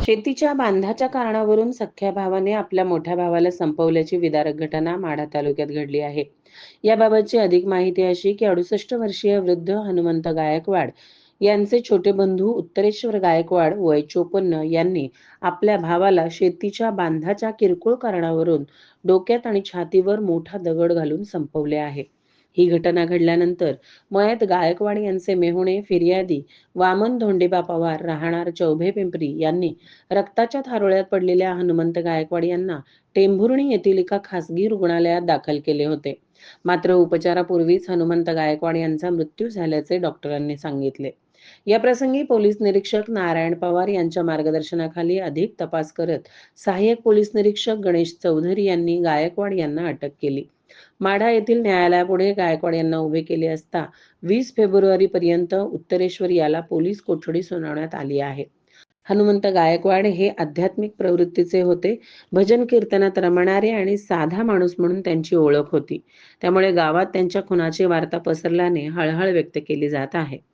शेतीच्या बांधाच्या कारणावरून सख्ख्या भावाने आपल्या मोठ्या भावाला संपवल्याची विदारक घटना माढा तालुक्यात घडली आहे. याबाबतची अधिक माहिती अशी की 68 वर्षीय वृद्ध हनुमंत गायकवाड यांचे छोटे बंधू उत्तरेश्वर गायकवाड वय 54 यांनी आपल्या भावाला शेतीच्या बांधाच्या किरकोळ कारणावरून डोक्यात आणि छातीवर मोठा दगड घालून संपवले आहे. ही घटना घडल्यानंतर मयत गायकवाड यांचे मेहुणे फिर्यादी वामन धोंडेबा पवार राहणार चौभे पिंपरी यांनी रक्ताच्या थारोळ्यात पडलेल्या हनुमंत गायकवाड यांना टेंभुर्णी येथील एका खासगी रुग्णालयात दाखल केले होते. मात्र उपचारापूर्वीच हनुमंत गायकवाड यांचा मृत्यू झाल्याचे डॉक्टरांनी सांगितले. या प्रसंगी पोलीस निरीक्षक नारायण पवार यांच्या मार्गदर्शनाखाली अधिक तपास करत सहाय्यक पोलीस निरीक्षक गणेश चौधरी यांनी गायकवाड यांना अटक केली. माढा येथील न्यायालयापुढे गायकवाड यांना उभे केले असता 20 फेब्रुवारी पर्यंत उत्तरेश्वर याला पोलीस कोठडी सुनावण्यात आली आहे. हनुमंत गायकवाड हे आध्यात्मिक प्रवृत्तीचे होते. भजन कीर्तनात रमणारे आणि साधा माणूस म्हणून त्यांची ओळख होती. त्यामुळे गावात त्यांच्या खुनाची वार्ता पसरल्याने हळहळ व्यक्त केली जात आहे.